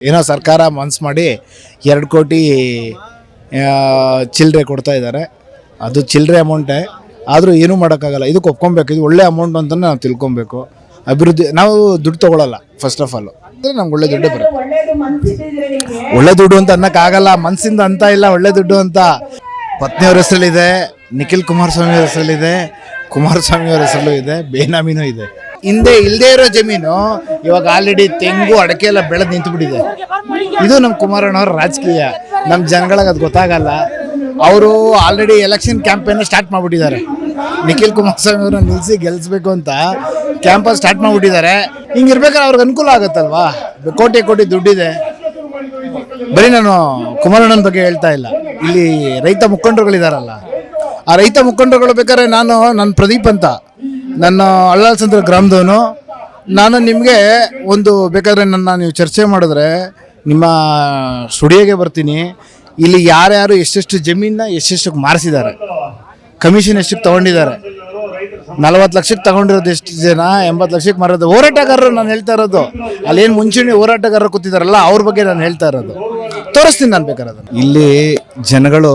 ಏನೋ ಸರ್ಕಾರ ಮನ್ಸು ಮಾಡಿ 2 ಕೋಟಿ ಚಿಲ್ಲರೆ ಕೊಡ್ತಾ ಇದ್ದಾರೆ. ಅದು ಚಿಲ್ಲರೆ ಅಮೌಂಟೇ, ಆದರೂ ಏನೂ ಮಾಡೋಕ್ಕಾಗಲ್ಲ. ಇದಕ್ಕೆ ಒಪ್ಕೊಬೇಕು, ಇದು ಒಳ್ಳೆ ಅಮೌಂಟ್ ಅಂತ ನಾವು ತಿಳ್ಕೊಬೇಕು. ಅಭಿವೃದ್ಧಿ ನಾವು ದುಡ್ಡು ತೊಗೊಳಲ್ಲ. ಫಸ್ಟ್ ಆಫ್ ಆಲ್ ಅಂದರೆ ನಮ್ಗೆ ಒಳ್ಳೆ ದುಡ್ಡು ಬರುತ್ತೆ. ಒಳ್ಳೆ ದುಡ್ಡು ಅಂತ ಅನ್ನೋಕ್ಕಾಗಲ್ಲ, ಮನಸ್ಸಿಂದ ಅಂತ ಇಲ್ಲ ಒಳ್ಳೆ ದುಡ್ಡು ಅಂತ. ಪತ್ನಿಯವ್ರ ಹೆಸರಲ್ಲಿದೆ, ನಿಖಿಲ್ ಕುಮಾರಸ್ವಾಮಿ ಅವ್ರ ಹೆಸರಲ್ಲಿದೆ, ಕುಮಾರಸ್ವಾಮಿ ಅವ್ರ ಹೆಸರಲ್ಲೂ ಇದೆ, ಬೇನಾಮಿನೂ ಇದೆ. ಹಿಂದೆ ಇಲ್ಲದೇ ಇರೋ ಜಮೀನು ಇವಾಗ ಆಲ್ರೆಡಿ ತೆಂಗು ಅಡಕೆ ಎಲ್ಲ ಬೆಳೆದು ನಿಂತುಬಿಟ್ಟಿದೆ. ಇದು ನಮ್ಮ ಕುಮಾರಣ್ಣವ್ರ ರಾಜಕೀಯ. ನಮ್ಮ ಜನಗಳಿಗೆ ಅದು ಗೊತ್ತಾಗಲ್ಲ. ಅವರು ಆಲ್ರೆಡಿ ಎಲೆಕ್ಷನ್ ಕ್ಯಾಂಪೇನ್ ಸ್ಟಾರ್ಟ್ ಮಾಡಿಬಿಟ್ಟಿದ್ದಾರೆ. ನಿಖಿಲ್ ಕುಮಾರಸ್ವಾಮಿ ಅವ್ರನ್ನ ನಿಲ್ಲಿಸಿ ಗೆಲ್ಲಿಸ್ಬೇಕು ಅಂತ ಕ್ಯಾಂಪೇನ್ ಸ್ಟಾರ್ಟ್ ಮಾಡಿಬಿಟ್ಟಿದ್ದಾರೆ. ಹಿಂಗಿರ್ಬೇಕಾದ್ರೆ ಅವ್ರಿಗೆ ಅನುಕೂಲ ಆಗುತ್ತಲ್ವಾ? ಕೋಟಿ ಕೋಟಿ ದುಡ್ಡಿದೆ. ಬರೀ ನಾನು ಕುಮಾರಣ್ಣನ ಬಗ್ಗೆ ಹೇಳ್ತಾ ಇಲ್ಲ, ಇಲ್ಲಿ ರೈತ ಮುಖಂಡರುಗಳಿದಾರಲ್ಲ, ಆ ರೈತ ಮುಖಂಡರುಗಳು ಬೇಕಾದ್ರೆ ನನ್ನ ಪ್ರದೀಪ್ ಅಂತ, ನನ್ನ ಅಳ್ಳಾಲ್ಸಂದ್ರ ಗ್ರಾಮದವನು. ನಾನು ನಿಮಗೆ ಒಂದು ಬೇಕಾದ್ರೆ ನೀವು ಚರ್ಚೆ ಮಾಡಿದ್ರೆ ನಿಮ್ಮ ಸ್ಟುಡಿಯೋಗೆ ಬರ್ತೀನಿ. ಇಲ್ಲಿ ಯಾರ್ಯಾರು ಎಷ್ಟೆಷ್ಟು ಜಮೀನ ಎಷ್ಟೆಷ್ಟಕ್ಕೆ ಮಾರಿಸಿದ್ದಾರೆ, ಕಮಿಷನ್ ಎಷ್ಟಕ್ಕೆ ತೊಗೊಂಡಿದ್ದಾರೆ, 40 ಲಕ್ಷಕ್ಕೆ ತಗೊಂಡಿರೋದು ಎಷ್ಟು ಜನ, 80 ಲಕ್ಷಕ್ಕೆ ಮಾರೋದು ಹೋರಾಟಗಾರರು. ನಾನು ಹೇಳ್ತಾ ಇರೋದು ಅಲ್ಲೇನು ಮುಂಚೂಣಿ ಹೋರಾಟಗಾರರು ಕೂತಿದಾರಲ್ಲ ಅವ್ರ ಬಗ್ಗೆ ನಾನು ಹೇಳ್ತಾ ಇರೋದು. ತೋರಿಸ್ತೀನಿ ನಾನು ಬೇಕಾದ್ರೆ ಅದನ್ನು. ಇಲ್ಲಿ ಜನಗಳು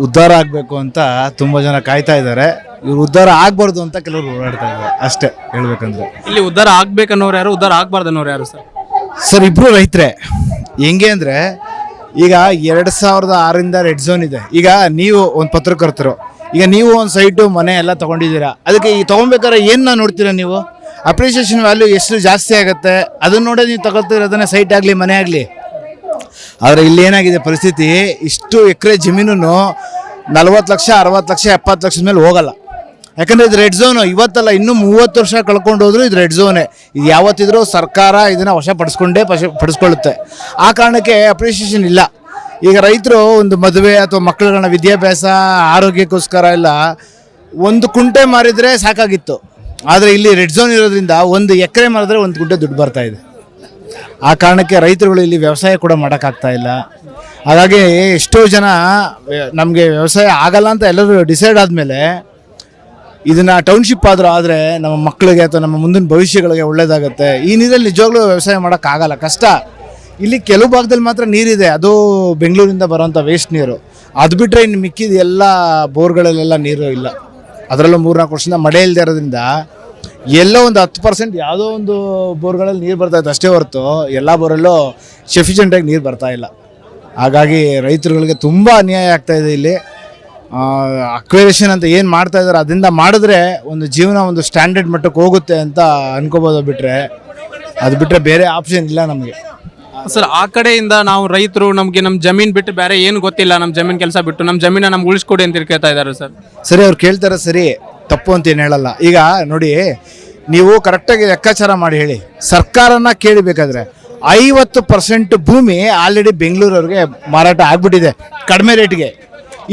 ಉದ್ಧಾರ ಆಗಬೇಕು ಅಂತ ತುಂಬ ಜನ ಕಾಯ್ತಾ ಇದ್ದಾರೆ. ಇವ್ರು ಉದ್ಧಾರ ಆಗ್ಬಾರ್ದು ಅಂತ ಕೆಲವರು ಹೋರಾಡ್ತಾ ಇದ್ದಾರೆ ಅಷ್ಟೇ ಹೇಳ್ಬೇಕಂದ್ರೆ. ಇಲ್ಲಿ ಉದ್ಧಾರ ಆಗ್ಬೇಕನ್ನೋರು ಯಾರು, ಉದ್ಧಾರ ಆಗ್ಬಾರ್ದು ಅನ್ನೋರು ಯಾರು ಸರ್? ಸರ್ ಇಬ್ರು ರೈತರೇ. ಹೆಂಗೆ ಅಂದರೆ ಈಗ 2006ರಿಂದ ರೆಡ್ ಝೋನ್ ಇದೆ. ಈಗ ನೀವು ಒಂದು ಪತ್ರಕರ್ತರು, ಈಗ ನೀವು ಒಂದು ಸೈಟು ಮನೆ ಎಲ್ಲ ತೊಗೊಂಡಿದ್ದೀರಾ. ಅದಕ್ಕೆ ಈ ತೊಗೊಬೇಕಾದ್ರೆ ಏನು ನೋಡ್ತೀರಾ ನೀವು? ಅಪ್ರಿಷಿಯೇಷನ್ ವ್ಯಾಲ್ಯೂ ಎಷ್ಟು ಜಾಸ್ತಿ ಆಗುತ್ತೆ ಅದನ್ನ ನೋಡೇ ನೀವು ತಗೊಳ್ತಿರೋದನ್ನೇ, ಸೈಟ್ ಆಗಲಿ ಮನೆ ಆಗಲಿ. ಆದರೆ ಇಲ್ಲಿ ಏನಾಗಿದೆ ಪರಿಸ್ಥಿತಿ, ಇಷ್ಟು ಎಕರೆ ಜಮೀನು 40 ಲಕ್ಷ 60 ಲಕ್ಷ 70 ಲಕ್ಷದ ಮೇಲೆ ಹೋಗಲ್ಲ. ಯಾಕಂದರೆ ಇದು ರೆಡ್ ಝೋನು. ಇವತ್ತಲ್ಲ, ಇನ್ನೂ 30 ವರ್ಷ ಕಳ್ಕೊಂಡು ಹೋದ್ರು ಇದು ರೆಡ್ ಝೋನೇ. ಇದು ಯಾವತ್ತಿದ್ರೂ ಸರ್ಕಾರ ಇದನ್ನು ಪಡಿಸ್ಕೊಳ್ಳುತ್ತೆ. ಆ ಕಾರಣಕ್ಕೆ ಅಪ್ರಿಷಿಯೇಷನ್ ಇಲ್ಲ. ಈಗ ರೈತರು ಒಂದು ಮದುವೆ ಅಥವಾ ಮಕ್ಕಳುಗಳನ್ನ ವಿದ್ಯಾಭ್ಯಾಸ ಆರೋಗ್ಯಕ್ಕೋಸ್ಕರ ಎಲ್ಲ 1 ಕುಂಟೆ ಮಾರಿದರೆ ಸಾಕಾಗಿತ್ತು. ಆದರೆ ಇಲ್ಲಿ ರೆಡ್ ಝೋನ್ ಇರೋದ್ರಿಂದ 1 ಎಕರೆ ಮಾರಿದ್ರೆ 1 ಕುಂಟೆ ದುಡ್ಡು ಬರ್ತಾ ಇದೆ. ಆ ಕಾರಣಕ್ಕೆ ರೈತರುಗಳು ಇಲ್ಲಿ ವ್ಯವಸಾಯ ಕೂಡ ಮಾಡೋಕ್ಕಾಗ್ತಾ ಇಲ್ಲ. ಹಾಗಾಗಿ ಎಷ್ಟೋ ಜನ ನಮಗೆ ವ್ಯವಸಾಯ ಆಗಲ್ಲ ಅಂತ ಎಲ್ಲರೂ ಡಿಸೈಡ್ ಆದಮೇಲೆ ಇದನ್ನು ಟೌನ್ಶಿಪ್ ಆದರೂ ಆದರೆ ನಮ್ಮ ಮಕ್ಕಳಿಗೆ ಅಥವಾ ನಮ್ಮ ಮುಂದಿನ ಭವಿಷ್ಯಗಳಿಗೆ ಒಳ್ಳೆಯದಾಗುತ್ತೆ. ಈ ನೀರಲ್ಲಿ ನಿಜವಾಗ್ಲೂ ವ್ಯವಸಾಯ ಮಾಡೋಕ್ಕಾಗಲ್ಲ, ಕಷ್ಟ. ಇಲ್ಲಿ ಕೆಲವು ಭಾಗದಲ್ಲಿ ಮಾತ್ರ ನೀರಿದೆ, ಅದು ಬೆಂಗಳೂರಿಂದ ಬರೋಂಥ ವೇಸ್ಟ್ ನೀರು. ಅದು ಬಿಟ್ಟರೆ ಇನ್ನು ಮಿಕ್ಕಿದ ಎಲ್ಲ ಬೋರ್ಗಳಲ್ಲೆಲ್ಲ ನೀರು ಇಲ್ಲ. ಅದರಲ್ಲೂ 3-4 ವರ್ಷದಿಂದ ಮಳೆ ಇಲ್ಲದೆ ಇರೋದ್ರಿಂದ ಎಲ್ಲೋ ಒಂದು 10% ಯಾವುದೋ ಒಂದು ಬೋರ್ಗಳಲ್ಲಿ ನೀರು ಬರ್ತಾಯಿತ್ತು ಅಷ್ಟೇ ಹೊರತು ಎಲ್ಲ ಬೋರಲ್ಲೂ ಸಫಿಷಿಯೆಂಟಾಗಿ ನೀರು ಬರ್ತಾ ಇಲ್ಲ. ಹಾಗಾಗಿ ರೈತರುಗಳಿಗೆ ತುಂಬ ಅನ್ಯಾಯ ಆಗ್ತಾಯಿದೆ. ಇಲ್ಲಿ ಅಕ್ವೇರೇಷನ್ ಅಂತ ಏನು ಮಾಡ್ತಾ ಇದ್ದಾರೆ ಅದರಿಂದ ಮಾಡಿದ್ರೆ ಒಂದು ಜೀವನ ಒಂದು ಸ್ಟ್ಯಾಂಡರ್ಡ್ ಮಟ್ಟಕ್ಕೆ ಹೋಗುತ್ತೆ ಅಂತ ಅನ್ಕೋಬೋದು. ಅದು ಬಿಟ್ಟರೆ ಬೇರೆ ಆಪ್ಷನ್ ಇಲ್ಲ ನಮಗೆ. ಸರ್, ಆ ಕಡೆಯಿಂದ ನಾವು ರೈತರು ನಮಗೆ ನಮ್ಮ ಜಮೀನು ಬಿಟ್ಟು ಬೇರೆ ಏನು ಗೊತ್ತಿಲ್ಲ, ನಮ್ಮ ಜಮೀನು ಕೆಲಸ ಬಿಟ್ಟು ನಮ್ಮ ಜಮೀನ ನಮ್ಗೆ ಉಳಿಸ್ಕೊಡಿ ಅಂತ ಕೇಳ್ತಾ ಇದ್ದಾರೆ ಸರ್. ಸರಿ, ಅವ್ರು ಕೇಳ್ತಾರೆ, ಸರಿ, ತಪ್ಪು ಅಂತ ಏನು ಹೇಳಲ್ಲ. ಈಗ ನೋಡಿ, ನೀವು ಕರೆಕ್ಟಾಗಿ ಲೆಕ್ಕಾಚಾರ ಮಾಡಿ ಹೇಳಿ. ಸರ್ಕಾರನ ಕೇಳಬೇಕಾದ್ರೆ 50% ಭೂಮಿ ಆಲ್ರೆಡಿ ಬೆಂಗಳೂರವ್ರಿಗೆ ಮಾರಾಟ ಆಗ್ಬಿಟ್ಟಿದೆ ಕಡಿಮೆ ರೇಟ್ಗೆ.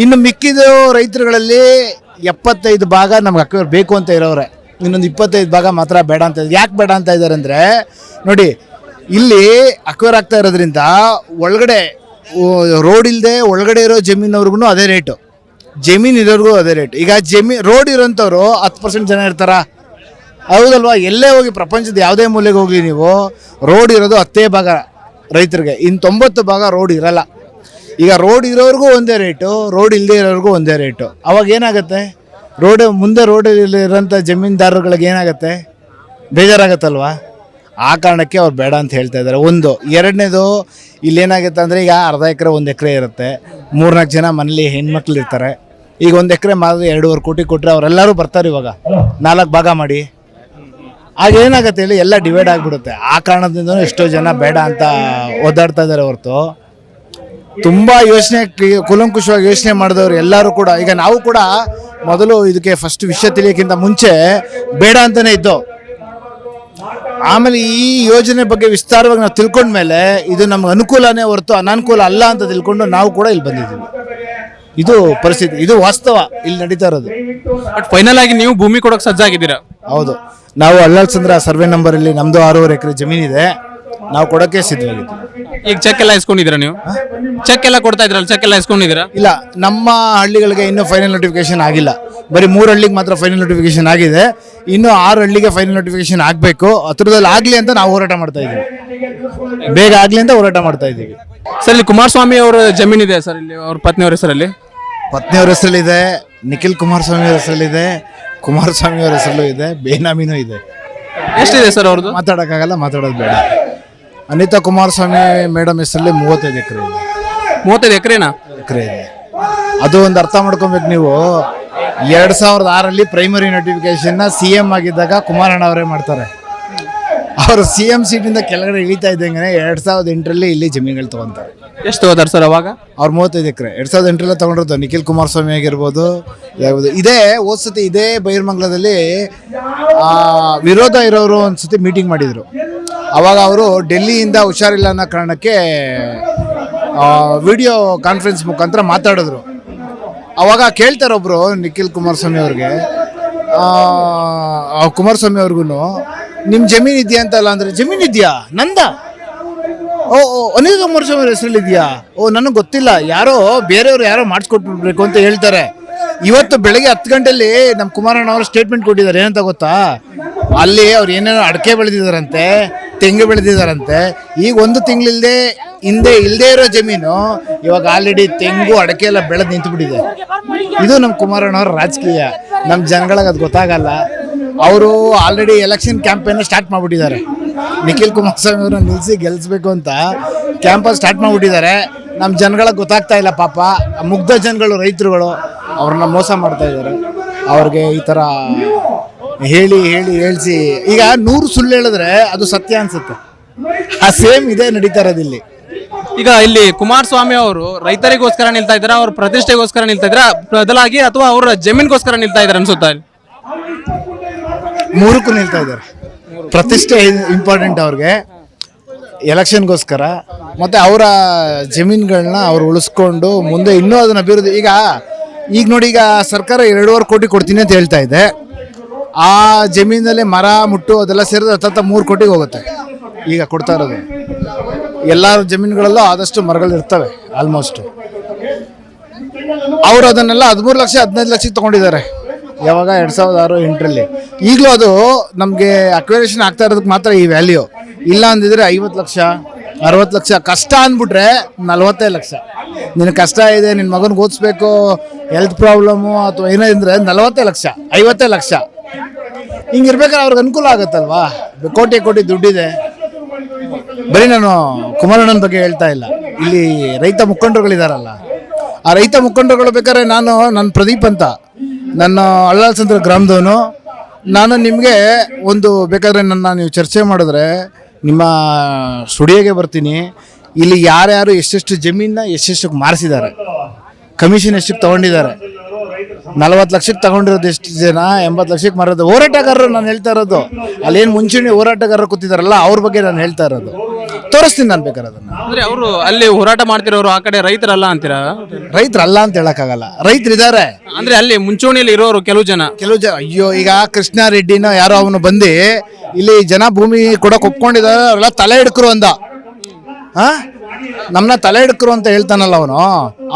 ಇನ್ನು ಮಿಕ್ಕಿದ ರೈತರುಗಳಲ್ಲಿ 75 ಭಾಗ ನಮ್ಗೆ ಅಕ್ವೇರ್ ಬೇಕು ಅಂತ ಇರೋರೆ, ಇನ್ನೊಂದು 25 ಭಾಗ ಮಾತ್ರ ಬೇಡ ಅಂತ. ಯಾಕೆ ಬೇಡ ಅಂತ ಇದ್ದಾರೆ ಅಂದರೆ ನೋಡಿ, ಇಲ್ಲಿ ಅಕ್ವೇರ್ ಆಗ್ತಾ ಇರೋದ್ರಿಂದ ಒಳಗಡೆ ರೋಡ್ ಇಲ್ಲದೆ ಒಳಗಡೆ ಇರೋ ಜಮೀನವ್ರಿಗೂ ಅದೇ ರೇಟು, ಜಮೀನು ಇರೋರಿಗೂ ಅದೇ ರೇಟ್. ಈಗ ರೋಡ್ ಇರೋಂಥವ್ರು 10% ಜನ ಇರ್ತಾರ, ಹೌದಲ್ವಾ? ಎಲ್ಲೇ ಹೋಗಿ ಪ್ರಪಂಚದ ಯಾವುದೇ ಮೂಲೆಗೆ ಹೋಗಲಿ ನೀವು, ರೋಡ್ ಇರೋದು 10 ಭಾಗ ರೈತರಿಗೆ, ಇನ್ನು 90 ಭಾಗ ರೋಡ್ ಇರಲ್ಲ. ಈಗ ರೋಡ್ ಇರೋರಿಗೂ ಒಂದೇ ರೇಟು, ರೋಡ್ ಇಲ್ಲದೆ ಇರೋರಿಗೂ ಒಂದೇ ರೇಟು. ಅವಾಗ ಏನಾಗುತ್ತೆ, ಮುಂದೆ ರೋಡಲ್ಲಿರೋಂಥ ಜಮೀನ್ದಾರರುಗಳಿಗೆ ಏನಾಗುತ್ತೆ, ಬೇಜಾರಾಗತ್ತಲ್ವಾ? ಆ ಕಾರಣಕ್ಕೆ ಅವ್ರು ಬೇಡ ಅಂತ ಹೇಳ್ತಾ ಇದ್ದಾರೆ. ಒಂದು. ಎರಡನೇದು, ಇಲ್ಲೇನಾಗುತ್ತೆ ಅಂದರೆ ಈಗ ಅರ್ಧ ಎಕರೆ 1 ಎಕರೆ ಇರುತ್ತೆ, 3-4 ಜನ ಮನೇಲಿ ಹೆಣ್ಮಕ್ಳು ಇರ್ತಾರೆ. ಈಗ 1 ಎಕರೆ ಮಾತ್ರ 2.5 ಕೋಟಿ ಕೊಟ್ಟರೆ ಅವರೆಲ್ಲರೂ ಬರ್ತಾರೆ. ಇವಾಗ 4 ಭಾಗ ಮಾಡಿ ಆಗ ಏನಾಗುತ್ತೆ ಹೇಳಿ, ಎಲ್ಲ ಡಿವೈಡ್ ಆಗಿಬಿಡುತ್ತೆ. ಆ ಕಾರಣದಿಂದ ಎಷ್ಟೋ ಜನ ಬೇಡ ಅಂತ ಓದಾಡ್ತಾ ಇದ್ದಾರೆ ಹೊರತು ತುಂಬ ಕೂಲಂಕುಷವಾಗಿ ಯೋಚನೆ ಮಾಡಿದವರು ಎಲ್ಲರೂ ಕೂಡ. ಈಗ ನಾವು ಕೂಡ ಮೊದಲು ಇದಕ್ಕೆ ಫಸ್ಟ್ ವಿಷಯ ತಿಳಿಯೋಕ್ಕಿಂತ ಮುಂಚೆ ಬೇಡ ಅಂತಲೇ ಇದ್ದೋ. ಆಮೇಲೆ ಈ ಯೋಜನೆ ಬಗ್ಗೆ ವಿಸ್ತಾರವಾಗಿ ನಾವು ತಿಳ್ಕೊಂಡ್ಮೇಲೆ ಇದು ನಮ್ಗೆ ಅನುಕೂಲನೇ ಹೊರತು ಅನಾನುಕೂಲ ಅಲ್ಲ ಅಂತ ತಿಳ್ಕೊಂಡು ನಾವು ಕೂಡ ಇಲ್ಲಿ ಬಂದಿದ್ದೀವಿ. ಇದು ಪರಿಸ್ಥಿತಿ, ಇದು ವಾಸ್ತವ ಇಲ್ಲಿ ನಡೀತಾ ಇರೋದು. ಬಟ್ ಫೈನಲ್ ಆಗಿ ನೀವು ಭೂಮಿ ಕೊಡೋಕೆ ಸಜ್ಜಾಗಿದ್ದೀರಾ? ಹೌದು, ನಾವು ಅಳ್ಳಾಲ್ಸಂದ್ರ ಸರ್ವೆ ನಂಬರಲ್ಲಿ ನಮ್ಮದು 6.5 ಎಕರೆ ಜಮೀನಿದೆ, ನಾವು ಕೊಡೋಕ್ಕೆ ಸಿದ್ಧವಾಗಿದ್ದೀವಿ. ಈಗ ಚೆಕ್ ಎಲ್ಲ ಇಸ್ಕೊಂಡಿದ್ದೀರಾ ನೀವು? ಚೆಕ್ ಎಲ್ಲ ಕೊಡ್ತಾ ಇದ್ರಲ್ಲ, ಚೆಕ್ ಎಲ್ಲ ಇಸ್ಕೊಂಡಿದ್ದೀರಾ? ಇಲ್ಲ, ನಮ್ಮ ಹಳ್ಳಿಗಳಿಗೆ ಇನ್ನೂ ಫೈನಲ್ ನೋಟಿಫಿಕೇಶನ್ ಆಗಿಲ್ಲ. ಬರೀ 3 ಹಳ್ಳಿಗೆ ಮಾತ್ರ ಫೈನಲ್ ನೋಟಿಫಿಕೇಶನ್ ಆಗಿದೆ. ಇನ್ನು 6 ಹಳ್ಳಿಗೆ ಫೈನಲ್ ನೋಟಿಫಿಕೇಶನ್ ಆಗಬೇಕು. ಹತ್ರದಲ್ಲಿ ಆಗಲಿ ಅಂತ ನಾವು ಹೋರಾಟ ಮಾಡ್ತಾ ಇದ್ದೀವಿ. ಬೇಗ ಆಗಲಿ ಅಂತ ಹೋರಾಟ ಮಾಡ್ತಾ ಇದ್ದೀವಿ. ಸರ್ ಇಲ್ಲಿ ಕುಮಾರಸ್ವಾಮಿ ಅವರ ಜಮೀನಿದೆ ಸರ್, ಇಲ್ಲಿ ಅವ್ರ ಪತ್ನಿಯವರ ಹೆಸರಲ್ಲಿ. ಪತ್ನಿಯವ್ರ ಹೆಸರಲ್ಲಿದೆ, ನಿಖಿಲ್ ಕುಮಾರಸ್ವಾಮಿ ಅವ್ರ ಹೆಸರಲ್ಲಿದೆ, ಕುಮಾರಸ್ವಾಮಿ ಅವ್ರ ಹೆಸರಲ್ಲೂ ಇದೆ, ಬೇನಾಮಿನೂ ಇದೆ. ಎಷ್ಟಿದೆ ಸರ್ ಅವ್ರದ್ದು? ಮಾತಾಡೋಕ್ಕಾಗಲ್ಲ, ಮಾತಾಡೋದು ಬೇಡ. ಅನಿತಾ ಕುಮಾರಸ್ವಾಮಿ ಮೇಡಮ್ ಹೆಸರಲ್ಲಿ 35 ಎಕರೆ ಇದೆ. 35 ಎಕರೆನಾ? ಎಕರೆ ಇದೆ. ಅದು ಒಂದು ಅರ್ಥ ಮಾಡ್ಕೊಬೇಕು ನೀವು. 2006ರಲ್ಲಿ ಪ್ರೈಮರಿ ನೋಟಿಫಿಕೇಶನ್ನ CM ಆಗಿದ್ದಾಗ ಕುಮಾರಣ್ಣ ಅವರೇ ಮಾಡ್ತಾರೆ. ಅವರು CM ಸೀಟಿಂದ ಕೆಳಗಡೆ ಇಳಿತಾ ಇದ್ದಂಗೆ 2008ರಲ್ಲಿ ಇಲ್ಲಿ ಜಮೀನುಗಳು ತೊಗೊತಾರೆ. ಎಷ್ಟು ಹೋದಾರ ಸರ್ ಅವಾಗ? ಅವ್ರು 35 ಎಕರೆ 2008ರಲ್ಲೇ ತೊಗೊಂಡಿರೋದು. ನಿಖಿಲ್ ಕುಮಾರಸ್ವಾಮಿ ಆಗಿರ್ಬೋದು, ಯಾವುದು ಇದೇ ಸತಿ ಇದೇ ಬೈರ್ಮಂಗ್ಲದಲ್ಲಿ ವಿರೋಧ ಇರೋರು ಒಂದು ಸತಿ ಮೀಟಿಂಗ್ ಮಾಡಿದರು. ಅವಾಗ ಅವರು ಡೆಲ್ಲಿಯಿಂದ ಹುಷಾರಿಲ್ಲ ಅನ್ನೋ ಕಾರಣಕ್ಕೆ ವಿಡಿಯೋ ಕಾನ್ಫರೆನ್ಸ್ ಮುಖಾಂತರ ಮಾತಾಡಿದ್ರು. ಅವಾಗ ಕೇಳ್ತಾರೆ ಒಬ್ಬರು ನಿಖಿಲ್ ಕುಮಾರಸ್ವಾಮಿ ಅವ್ರಿಗೆ, ಕುಮಾರಸ್ವಾಮಿ ಅವ್ರಿಗೂ ನಿಮ್ಮ ಜಮೀನು ಇದೆಯಾ ಅಂತಲ್ಲ ಅಂದರೆ, ಜಮೀನು ಇದೆಯಾ ನಂದ? ಓ ಅನಿಲ್ ಕುಮಾರಸ್ವಾಮಿ ಅವ್ರ ಹೆಸರಲ್ಲಿ ಇದೆಯಾ? ಓ ನನಗೆ ಗೊತ್ತಿಲ್ಲ, ಯಾರೋ ಬೇರೆಯವರು ಯಾರೋ ಮಾಡಿಸ್ಕೊಟ್ಬಿಡ್ಬೇಕು ಅಂತ ಹೇಳ್ತಾರೆ. ಇವತ್ತು ಬೆಳಗ್ಗೆ 10 ಗಂಟೆಯಲ್ಲಿ ನಮ್ಮ ಕುಮಾರಣ್ಣ ಅವರು ಸ್ಟೇಟ್ಮೆಂಟ್ ಕೊಟ್ಟಿದ್ದಾರೆ. ಏನಂತ ಗೊತ್ತಾ? ಅಲ್ಲಿ ಅವ್ರು ಏನೇನೋ ಅಡಿಕೆ ಬೆಳೆದಿದ್ದಾರಂತೆ, ತೆಂಗು ಬೆಳೆದಿದ್ದಾರಂತೆ. ಈಗ 1 ತಿಂಗಳಿಲ್ಲದೆ ಹಿಂದೆ ಇಲ್ಲದೆ ಇರೋ ಜಮೀನು ಇವಾಗ ಆಲ್ರೆಡಿ ತೆಂಗು ಅಡಿಕೆ ಎಲ್ಲ ಬೆಳೆದು ನಿಂತುಬಿಟ್ಟಿದೆ. ಇದು ನಮ್ಮ ಕುಮಾರಣ್ಣವ್ರ ರಾಜಕೀಯ. ನಮ್ಮ ಜನಗಳಿಗೆ ಅದು ಗೊತ್ತಾಗಲ್ಲ. ಅವರು ಆಲ್ರೆಡಿ ಎಲೆಕ್ಷನ್ ಕ್ಯಾಂಪೇನ್ ಸ್ಟಾರ್ಟ್ ಮಾಡಿಬಿಟ್ಟಿದ್ದಾರೆ. ನಿಖಿಲ್ ಕುಮಾರಸ್ವಾಮಿ ಅವ್ರನ್ನ ನಿಲ್ಲಿಸಿ ಗೆಲ್ಲಿಸ್ಬೇಕು ಅಂತ ಕ್ಯಾಂಪಸ್ ಸ್ಟಾರ್ಟ್ ಮಾಡಿಬಿಟ್ಟಿದ್ದಾರೆ. ನಮ್ಮ ಜನಗಳಿಗೆ ಗೊತ್ತಾಗ್ತಾ ಇಲ್ಲ ಪಾಪ. ಮುಗ್ಧ ಜನಗಳು, ರೈತರುಗಳು ಅವ್ರನ್ನ ಮೋಸ ಮಾಡ್ತಾ ಇದ್ದಾರೆ. ಅವ್ರಿಗೆ ಈ ಥರ ಹೇಳಿಸಿ ಈಗ 100 ಸುಳ್ಳು ಹೇಳಿದ್ರೆ ಅದು ಸತ್ಯ ಅನ್ಸುತ್ತೆ. ಆ ಸೇಮ್ ಇದೇ ನಡೀತಾ ಇರೋದಿಲ್ಲಿ. ಈಗ ಇಲ್ಲಿ ಕುಮಾರಸ್ವಾಮಿ ಅವರು ರೈತರಿಗೋಸ್ಕರ ನಿಲ್ತಾ ಇದ್ದಾರೆ, ಅವ್ರ ಪ್ರತಿಷ್ಠೆಗೋಸ್ಕರ ನಿಲ್ತಾ ಇದ್ದಾರೆ ಬದಲಾಗಿ, ಅಥವಾ ಅವರ ಜಮೀನಿಗೋಸ್ಕರ ನಿಲ್ತಾ ಇದ್ದಾರೆ ಅನ್ಸುತ್ತಾ? 3ಕ್ಕೂ ನಿಲ್ತಾ ಇದ್ದಾರೆ. ಪ್ರತಿಷ್ಠೆ ಇಂಪಾರ್ಟೆಂಟ್ ಅವ್ರಿಗೆ, ಎಲೆಕ್ಷನ್ಗೋಸ್ಕರ, ಮತ್ತು ಅವರ ಜಮೀನುಗಳನ್ನ ಅವ್ರು ಉಳಿಸ್ಕೊಂಡು ಮುಂದೆ ಇನ್ನೂ ಅದನ್ನ ಅಭಿವೃದ್ಧಿ. ಈಗ ನೋಡಿ, ಈಗ ಸರ್ಕಾರ 2.5 ಕೋಟಿ ಕೊಡ್ತೀನಿ ಅಂತ ಹೇಳ್ತಾ ಇದೆ. ಆ ಜಮೀನಲ್ಲಿ ಮರ ಮುಟ್ಟು ಅದೆಲ್ಲ ಸೇರಿದ್ರೆ 3 ಕೋಟಿಗೆ ಹೋಗುತ್ತೆ. ಈಗ ಕೊಡ್ತಾ ಇರೋದು ಎಲ್ಲ ಜಮೀನುಗಳಲ್ಲೂ ಆದಷ್ಟು ಮರಗಳು ಇರ್ತವೆ ಆಲ್ಮೋಸ್ಟ್. ಅವರು ಅದನ್ನೆಲ್ಲ 13 ಲಕ್ಷ 15 ಲಕ್ಷಕ್ಕೆ ತೊಗೊಂಡಿದ್ದಾರೆ. ಯಾವಾಗ 2006-08ರಲ್ಲಿ. ಈಗಲೂ ಅದು ನಮಗೆ ಅಕ್ವೇರೇಷನ್ ಆಗ್ತಾ ಇರೋದಕ್ಕೆ ಮಾತ್ರ ಈ ವ್ಯಾಲ್ಯೂ. ಇಲ್ಲ ಅಂದಿದ್ರೆ 50 ಲಕ್ಷ 60 ಲಕ್ಷ, ಕಷ್ಟ ಅಂದ್ಬಿಟ್ರೆ 45 ಲಕ್ಷ. ನಿನ್ನ ಕಷ್ಟ ಇದೆ, ನಿನ್ನ ಮಗನಿಗೆ ಓದಿಸ್ಬೇಕು, ಹೆಲ್ತ್ ಪ್ರಾಬ್ಲಮ್ಮು ಅಥವಾ ಏನೋ ಇದ್ರೆ 45 ಲಕ್ಷ 50 ಲಕ್ಷ. ಹಿಂಗಿರ್ಬೇಕಾದ್ರೆ ಅವ್ರಿಗೆ ಅನುಕೂಲ ಆಗುತ್ತಲ್ವಾ? ಕೋಟಿ ದುಡ್ಡಿದೆ. ಬರೀ ನಾನು ಕುಮಾರಣ್ಣನ ಬಗ್ಗೆ ಹೇಳ್ತಾ ಇಲ್ಲ, ಇಲ್ಲಿ ರೈತ ಮುಖಂಡರುಗಳಿದಾರಲ್ಲ, ಆ ರೈತ ಮುಖಂಡರುಗಳು ಬೇಕಾದ್ರೆ ನನ್ನ ಪ್ರದೀಪ್ ಅಂತ, ನನ್ನ ಅಳ್ಳಾಲ್ಸಂದ್ರ ಗ್ರಾಮದವನು. ನಾನು ನಿಮಗೆ ಒಂದು ಬೇಕಾದ್ರೆ ನೀವು ಚರ್ಚೆ ಮಾಡಿದ್ರೆ ನಿಮ್ಮ ಸ್ಟುಡಿಯೋಗೆ ಬರ್ತೀನಿ. ಇಲ್ಲಿ ಯಾರ್ಯಾರು ಎಷ್ಟೆಷ್ಟು ಜಮೀನ ಎಷ್ಟೆಷ್ಟಕ್ಕೆ ಮಾರಿಸಿದ್ದಾರೆ, ಕಮಿಷನ್ ಎಷ್ಟಕ್ಕೆ ತೊಗೊಂಡಿದ್ದಾರೆ, 40 ಲಕ್ಷಕ್ಕೆ ತಗೊಂಡಿರೋದು ಎಷ್ಟು ಜನ, 80 ಲಕ್ಷಕ್ಕೆ ಮಾರೋದು ಹೋರಾಟಗಾರರು. ನಾನು ಹೇಳ್ತಾ ಇರೋದು ಅಲ್ಲೇನು ಮುಂಚೂಣಿ ಹೋರಾಟಗಾರರು ಕೂತಿದಾರಲ್ಲ ಅವ್ರ ಬಗ್ಗೆ ನಾನು ಹೇಳ್ತಾ ಇರೋದು. ತೋರಿಸ್ತೀನಿ ನಾನು ಬೇಕಾದ್ರೆ ಅದನ್ನು. ಅಂದ್ರೆ ಅವರು ಅಲ್ಲಿ ಹೋರಾಟ ಮಾಡ್ತಿರೋರು ಆ ಕಡೆ ರೈತರಲ್ಲ ಅಂತೀರಾ? ರೈತರಲ್ಲ ಅಂತ ಹೇಳಕ್ಕಾಗಲ್ಲ, ರೈತರಿದ್ದಾರೆ. ಅಂದ್ರೆ ಅಲ್ಲಿ ಮುಂಚೂಣಿಯಲ್ಲಿ ಇರೋರು ಕೆಲವು ಜನ. ಅಯ್ಯೋ, ಈಗ ಕೃಷ್ಣ ರೆಡ್ಡಿನೋ ಯಾರೋ ಅವನು ಬಂದು ಇಲ್ಲಿ ಜನ ಭೂಮಿ ಕೊಡೋಕೆ ಒಪ್ಕೊಂಡಿದ್ದಾರೆ, ಅವರೆಲ್ಲ ತಲೆ ಹಿಡ್ಕರು ಅಂದ. ನಮ್ಮನ್ನ ತಲೆ ಹಿಡ್ಕರು ಅಂತ ಹೇಳ್ತಾನಲ್ಲ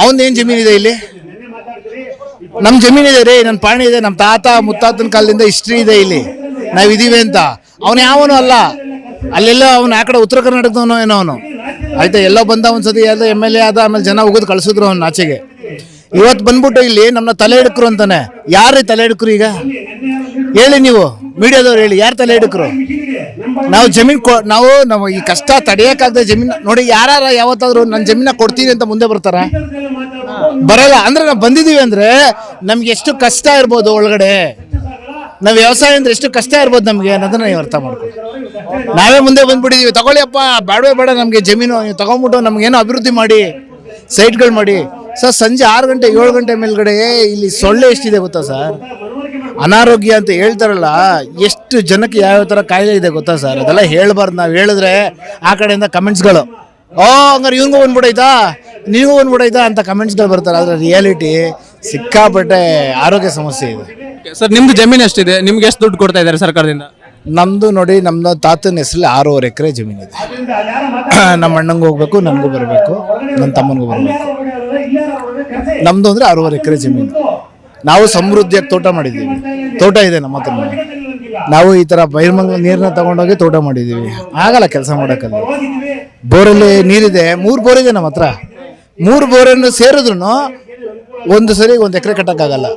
ಅವನು ಏನ್ ಜಮೀನಿದೆ ಇಲ್ಲಿ? ನಮ್ಮ ಜಮೀನಿದೆ ರೀ, ನನ್ನ ಪಾಣಿ ಇದೆ, ನಮ್ಮ ತಾತ ಮುತ್ತಾತನ ಕಾಲದಿಂದ ಹಿಸ್ಟ್ರಿ ಇದೆ ಇಲ್ಲಿ, ನಾವಿದೀವಿ ಅಂತ. ಅವನು ಯಾವನು ಅಲ್ಲ. ಅಲ್ಲೆಲ್ಲ ಅವನು ಆ ಕಡೆ ಉತ್ತರ ಕರ್ನಾಟಕದವನು ಏನೋ ಅವನು. ಆಯ್ತಾ, ಎಲ್ಲೋ ಬಂದ ಒಂದ್ಸತಿ ಎಲ್ಲ MLA ಆದ, ಆಮೇಲೆ ಜನ ಉಗಿದು ಕಳಿಸಿದ್ರು ಅವ್ನು ಆಚೆಗೆ. ಇವತ್ತು ಬಂದ್ಬಿಟ್ಟು ಇಲ್ಲಿ ನಮ್ಮನ್ನ ತಲೆ ಹಿಡ್ಕರು ಅಂತಾನೆ. ಯಾರೇ ತಲೆ ಹಿಡ್ಕರು? ಈಗ ಹೇಳಿ ನೀವು ಮೀಡಿಯಾದವ್ರು ಹೇಳಿ, ಯಾರು ತಲೆ ಹಿಡ್ಕರು? ನಾವು ನಾವು ಈ ಕಷ್ಟ ತಡೆಯೋಕ್ಕಾಗದೆ ಜಮೀನು ನೋಡಿ, ಯಾರು ಯಾವತ್ತಾದ್ರು ನನ್ನ ಜಮೀನ ಕೊಡ್ತೀನಿ ಅಂತ ಮುಂದೆ ಬರ್ತಾರ? ಬರಲ್ಲ. ಅಂದ್ರೆ ನಾವು ಬಂದಿದ್ದೀವಿ ಅಂದ್ರೆ ನಮ್ಗೆ ಎಷ್ಟು ಕಷ್ಟ ಇರ್ಬೋದು ಒಳಗಡೆ, ನಾವು ವ್ಯವಸಾಯ ಅಂದ್ರೆ ಎಷ್ಟು ಕಷ್ಟ ಇರ್ಬೋದು ನಮಗೆ ಅನ್ನೋದನ್ನ ನೀವು ಅರ್ಥ ಮಾಡ್ಕೊಳ್ಳಿ. ನಾವೇ ಮುಂದೆ ಬಂದ್ಬಿಟ್ಟಿದೀವಿ, ತಗೊಳ್ಳಿ ಅಪ್ಪ, ಬೇಡ ನಮಗೆ ಜಮೀನು, ನೀವು ತಗೊಂಡ್ಬಿಟ್ಟು ನಮ್ಗೇನೋ ಅಭಿವೃದ್ಧಿ ಮಾಡಿ, ಸೈಟ್ಗಳು ಮಾಡಿ. ಸರ್, ಸಂಜೆ 6 ಗಂಟೆ 7 ಗಂಟೆ ಮೇಲ್ಗಡೆ ಇಲ್ಲಿ ಸೊಳ್ಳೆ ಎಷ್ಟಿದೆ ಗೊತ್ತಾ ಸರ್? ಅನಾರೋಗ್ಯ ಅಂತ ಹೇಳ್ತಾರಲ್ಲ, ಎಷ್ಟು ಜನಕ್ಕೆ ಯಾವ್ಯಾವ ಥರ ಕಾಯಿಲೆ ಇದೆ ಗೊತ್ತಾ ಸರ್? ಅದೆಲ್ಲ ಹೇಳ್ಬಾರ್ದು. ನಾವು ಹೇಳಿದ್ರೆ ಆ ಕಡೆಯಿಂದ ಕಮೆಂಟ್ಸ್ಗಳು, ಹಂಗಾರೆ ಇವ್ನಿಗೂ ಬಂದ್ಬಿಡೈತಾ, ನೀವು ಬಂದ್ಬಿಡೈತಾ ಅಂತ ಕಮೆಂಟ್ಸ್ಗಳು ಬರ್ತಾರೆ. ಆದರೆ ರಿಯಾಲಿಟಿ ಸಿಕ್ಕಾಪಟ್ಟೆ ಆರೋಗ್ಯ ಸಮಸ್ಯೆ ಇದೆ ಸರ್. ನಿಮ್ದು ಜಮೀನು ಎಷ್ಟಿದೆ? ನಿಮ್ಗೆ ಎಷ್ಟು ದುಡ್ಡು ಕೊಡ್ತಾ ಇದ್ದಾರೆ ಸರ್ಕಾರದಿಂದ? ನಮ್ಮದು ನೋಡಿ, ನಮ್ಮದು ತಾತನ ಹೆಸರಲ್ಲಿ 6.5 ಎಕರೆ ಜಮೀನಿದೆ. ನಮ್ಮ ಅಣ್ಣಂಗೆ ಹೋಗ್ಬೇಕು, ನನಗೂ ಬರಬೇಕು, ನನ್ನ ತಮ್ಮನಿಗೂ ಬರಬೇಕು. ನಮ್ಮದು ಅಂದರೆ 6.5 ಎಕರೆ ಜಮೀನು. ನಾವು ಸಮೃದ್ಧಿಯಾಗಿ ತೋಟ ಮಾಡಿದ್ದೀವಿ. ತೋಟ ಇದೆ ನಮ್ಮ ಹತ್ರ. ನಾವು ಈ ಥರ ಬೈರ್ಮಂಗ್ಲ ನೀರನ್ನ ತಗೊಂಡೋಗಿ ತೋಟ ಮಾಡಿದ್ದೀವಿ. ಆಗಲ್ಲ ಕೆಲಸ ಮಾಡೋಕ್ಕಲ್ಲ. ಬೋರಲ್ಲಿ ನೀರಿದೆ, 3 ಬೋರ್ ಇದೆ ನಮ್ಮ ಹತ್ರ. 3 ಬೋರನ್ನು ಸೇರಿದ್ರು ಒಂದು ಸರಿ 1 ಎಕರೆ ಕಟ್ಟೋಕ್ಕಾಗಲ್ಲ.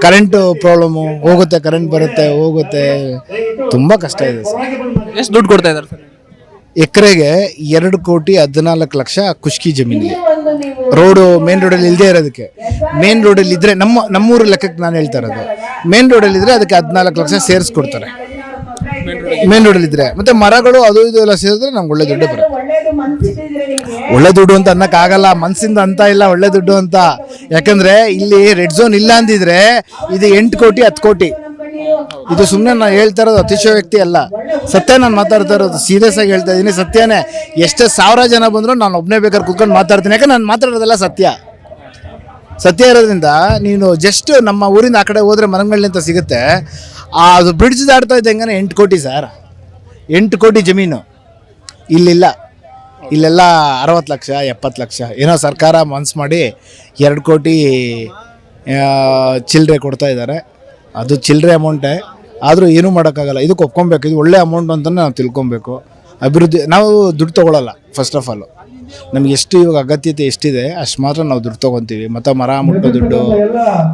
ಕರೆಂಟು ಪ್ರಾಬ್ಲಮ್ಮು, ಹೋಗುತ್ತೆ, ಕರೆಂಟ್ ಬರುತ್ತೆ ಹೋಗುತ್ತೆ, ತುಂಬ ಕಷ್ಟ ಇದೆ ಸರ್. ಎಷ್ಟು ದುಡ್ಡು ಕೊಡ್ತಾ ಇದ್ದಾರೆ ಸರ್? ಎಕರೆಗೆ 2,14,00,000 ಖುಷ್ಕಿ ಜಮೀನಿಗೆ. ರೋಡು ಮೇನ್ ರೋಡಲ್ಲಿ ಇಲ್ಲದೆ ಇರೋದಕ್ಕೆ. ಮೇನ್ ರೋಡಲ್ಲಿ ಇದ್ರೆ ನಮ್ಮೂರ ಲೆಕ್ಕಕ್ಕೆ ನಾನು ಹೇಳ್ತಾ ಇರೋದು, ಮೇನ್ ರೋಡಲ್ಲಿ ಇದ್ರೆ ಅದಕ್ಕೆ 14 ಲಕ್ಷ ಸೇರಿಸ್ಕೊಡ್ತಾರೆ. ಮೇನ್ ರೋಡಲ್ಲಿ ಇದ್ರೆ ಮತ್ತೆ ಮರಗಳು ಅದು ಇದು ಎಲ್ಲ ಸೇರಿದ್ರೆ ನಮ್ಗೆ ಒಳ್ಳೆ ದುಡ್ಡು ಬರುತ್ತೆ. ಒಳ್ಳೆ ದುಡ್ಡು ಅಂತ ಅನ್ನಕ್ಕಾಗಲ್ಲ, ಮನ್ಸಿಂದ ಅಂತ ಇಲ್ಲ ಒಳ್ಳೆ ದುಡ್ಡು ಅಂತ. ಯಾಕಂದ್ರೆ ಇಲ್ಲಿ ರೆಡ್ ಝೋನ್ ಇಲ್ಲ ಅಂದಿದ್ರೆ ಇದು 8 ಕೋಟಿ 10 ಕೋಟಿ. ಇದು ಸುಮ್ಮನೆ ನಾನು ಹೇಳ್ತಾ ಇರೋದು ಅತಿಶಯೋಕ್ತಿ ಅಲ್ಲ, ಸತ್ಯ ನಾನು ಮಾತಾಡ್ತಾ ಇರೋದು. ಸೀರಿಯಸ್ ಆಗಿ ಹೇಳ್ತಾ ಇದ್ದೀನಿ, ಸತ್ಯನೇ. ಎಷ್ಟೇ 1000 ಜನ ಬಂದರೂ ನಾನು ಒಬ್ಬನೇ ಬೇಕಾದ್ರೆ ಕುತ್ಕೊಂಡು ಮಾತಾಡ್ತೀನಿ. ಯಾಕಂದ್ರೆ ನಾನು ಮಾತಾಡೋದೆಲ್ಲ ಸತ್ಯ ಇರೋದ್ರಿಂದ. ನೀನು ಜಸ್ಟ್ ನಮ್ಮ ಊರಿಂದ ಆ ಕಡೆ ಹೋದ್ರೆ ಮರಗಳಿಂದ ಸಿಗುತ್ತೆ. ಅದು ಬ್ರಿಡ್ಜ್ ದಾಡ್ತಾ ಇದ್ದಂಗೆ 8 ಕೋಟಿ ಸರ್, 8 ಕೋಟಿ ಜಮೀನು ಇಲ್ಲಿಲ್ಲ. ಇಲ್ಲೆಲ್ಲ 60 ಲಕ್ಷ 70 ಲಕ್ಷ ಏನೋ ಸರ್ಕಾರ ಮನ್ಸು ಮಾಡಿ 2 ಕೋಟಿ ಚಿಲ್ಲರೆ ಕೊಡ್ತಾ ಇದ್ದಾರೆ. ಅದು ಚಿಲ್ಲರೆ ಅಮೌಂಟೇ, ಆದರೂ ಏನೂ ಮಾಡೋಕ್ಕಾಗಲ್ಲ. ಇದಕ್ಕೆ ಒಪ್ಕೊಬೇಕು, ಇದು ಒಳ್ಳೆ ಅಮೌಂಟ್ ಅಂತ ನಾವು ತಿಳ್ಕೊಬೇಕು. ಅಭಿವೃದ್ಧಿ ನಾವು ದುಡ್ಡು ತೊಗೊಳ್ಳಲ್ಲ. ಫಸ್ಟ್ ಆಫ್ ಆಲು ನಮ್ಗೆ ಎಷ್ಟು ಇವಾಗ ಅಗತ್ಯತೆ ಎಷ್ಟಿದೆ ಅಷ್ಟು ಮಾತ್ರ ನಾವು ದುಡ್ಡು ತೊಗೊತೀವಿ. ಮತ್ತು ಮರ ಮುಟ್ಟೋ ದುಡ್ಡು,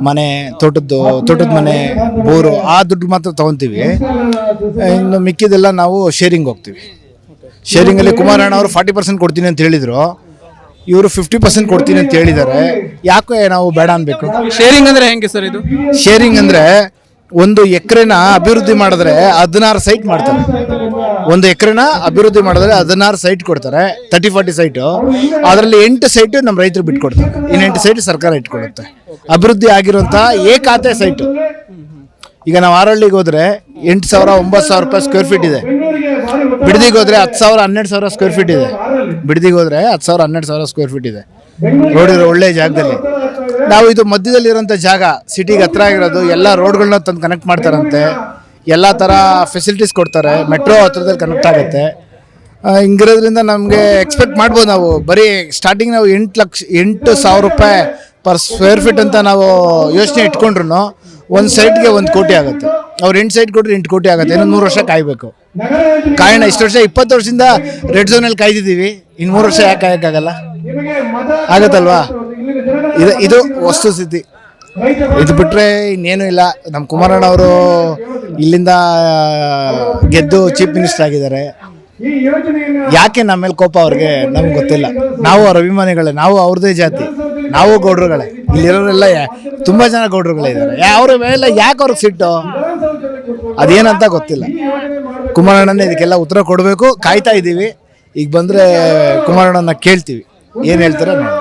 ಮನೆ ತೋಟದ ಮನೆ, ಬೋರು, ಆ ದುಡ್ಡು ಮಾತ್ರ ತೊಗೊತೀವಿ. ಇನ್ನು ಮಿಕ್ಕಿದೆಲ್ಲ ನಾವು ಶೇರಿಂಗ್ ಹೋಗ್ತೀವಿ. ಶೇರಿಂಗಲ್ಲಿ ಕುಮಾರಣ್ಣ ಅವರು 40% ಕೊಡ್ತೀನಿ ಅಂತ ಹೇಳಿದರು, ಇವರು 50% ಕೊಡ್ತೀನಿ ಅಂತ ಹೇಳಿದ್ದಾರೆ. ಯಾಕೆ ನಾವು ಬೇಡ ಅನ್ಬೇಕು? ಶೇರಿಂಗ್ ಅಂದರೆ ಹೆಂಗೆ ಸರ್ ಇದು? ಶೇರಿಂಗ್ ಅಂದರೆ 1 ಎಕರೆನ ಅಭಿವೃದ್ಧಿ ಮಾಡಿದ್ರೆ 16 ಸೈಟ್ ಮಾಡ್ತಾರೆ. 1 ಎಕರೆನ ಅಭಿವೃದ್ಧಿ ಮಾಡಿದ್ರೆ 16 ಸೈಟ್ ಕೊಡ್ತಾರೆ, 30-40 ಸೈಟು. ಅದರಲ್ಲಿ 8 ಸೈಟು ನಮ್ಮ ರೈತರು ಬಿಟ್ಕೊಡ್ತಾರೆ, ಇನ್ನು 8 ಸೈಟ್ ಸರ್ಕಾರ ಇಟ್ಕೊಡುತ್ತೆ. ಅಭಿವೃದ್ಧಿ ಆಗಿರುವಂಥ ಏಕಾತೆ ಸೈಟು. ಈಗ ನಾವು ಆರಳ್ಳಿಗೆ ಹೋದ್ರೆ 8,000-9,000 ರೂಪಾಯಿ ಸ್ಕ್ವೇರ್ ಫೀಟ್ ಇದೆ. ಬಿಡದಿಗೆ ಹೋದ್ರೆ 10,000-12,000 ಸ್ಕ್ವೇರ್ ಫೀಟ್ ಇದೆ. ಬಿಡದಿಗೆ ಹೋದ್ರೆ 10,000-12,000 ಸ್ಕ್ವೇರ್ ಫೀಟ್ ಇದೆ. ರೋಡಿರೋ ಒಳ್ಳೆ ಜಾಗದಲ್ಲಿ. ನಾವು ಇದು ಮಧ್ಯದಲ್ಲಿರೋಂಥ ಜಾಗ, ಸಿಟಿಗೆ ಹತ್ರ ಆಗಿರೋದು. ಎಲ್ಲ ರೋಡ್ಗಳನ್ನ ತಂದು ಕನೆಕ್ಟ್ ಮಾಡ್ತಾರಂತೆ, ಎಲ್ಲ ಥರ ಫೆಸಿಲಿಟೀಸ್ ಕೊಡ್ತಾರೆ. ಮೆಟ್ರೋ ಹತ್ರದಲ್ಲಿ ಕನೆಕ್ಟ್ ಆಗುತ್ತೆ. ಹಿಂಗಿರೋದ್ರಿಂದ ನಮಗೆ ಎಕ್ಸ್ಪೆಕ್ಟ್ ಮಾಡ್ಬೋದು. ನಾವು ಬರೀ ಸ್ಟಾರ್ಟಿಂಗ್ ನಾವು 8,000 ರೂಪಾಯಿ ಪರ್ ಸ್ಕ್ವೇರ್ ಫೀಟ್ ಅಂತ ನಾವು ಯೋಚನೆ ಇಟ್ಕೊಂಡ್ರು ಒಂದು ಸೈಟ್ಗೆ 1 ಕೋಟಿ ಆಗುತ್ತೆ. ಅವ್ರು 8 ಸೈಟ್ ಕೊಟ್ಟರೆ 8 ಕೋಟಿ ಆಗುತ್ತೆ. ಇನ್ನೊಂದು 3 ವರ್ಷ ಕಾಯಬೇಕು. ಕಾಯೋಣ. ಇಷ್ಟು ವರ್ಷ 20 ವರ್ಷದಿಂದ ರೆಡ್ ಝೋನಲ್ಲಿ ಕಾಯ್ದಿದ್ದೀವಿ, ಇನ್ನು 3 ವರ್ಷ ಯಾಕೆ ಕಾಯೋಕ್ಕಾಗಲ್ಲ? ಆಗತ್ತಲ್ವಾ? ಇದು ವಸ್ತುಸ್ಥಿತಿ. ಇದು ಬಿಟ್ಟರೆ ಇನ್ನೇನು ಇಲ್ಲ. ನಮ್ಮ ಕುಮಾರಣ್ಣ ಅವರು ಇಲ್ಲಿಂದ ಗೆದ್ದು ಚೀಫ್ ಮಿನಿಸ್ಟರ್ ಆಗಿದ್ದಾರೆ. ಯಾಕೆ ನಮ್ಮ ಮೇಲೆ ಕೋಪ ಅವ್ರಿಗೆ ನಮ್ಗೆ ಗೊತ್ತಿಲ್ಲ. ನಾವು ಅವ್ರ ಅಭಿಮಾನಿಗಳೇ, ನಾವು ಅವ್ರದ್ದೇ ಜಾತಿ, ನಾವು ಗೌಡ್ರುಗಳೇ. ಇಲ್ಲಿರೋರೆಲ್ಲ ತುಂಬ ಜನ ಗೌಡ್ರುಗಳೇ ಇದ್ದಾರೆ. ಅವ್ರ ಮೇಲೆ ಯಾಕೆ ಅವ್ರಿಗೆ ಸಿಟ್ಟು ಅದೇನಂತ ಗೊತ್ತಿಲ್ಲ. ಕುಮಾರಣ್ಣನೇ ಇದಕ್ಕೆಲ್ಲ ಉತ್ತರ ಕೊಡಬೇಕು. ಕಾಯ್ತಾ ಇದ್ದೀವಿ. ಈಗ ಬಂದರೆ ಕುಮಾರಣ್ಣನ ಕೇಳ್ತೀವಿ, ಏನು ಹೇಳ್ತಾರೆ ನೋಡಿ.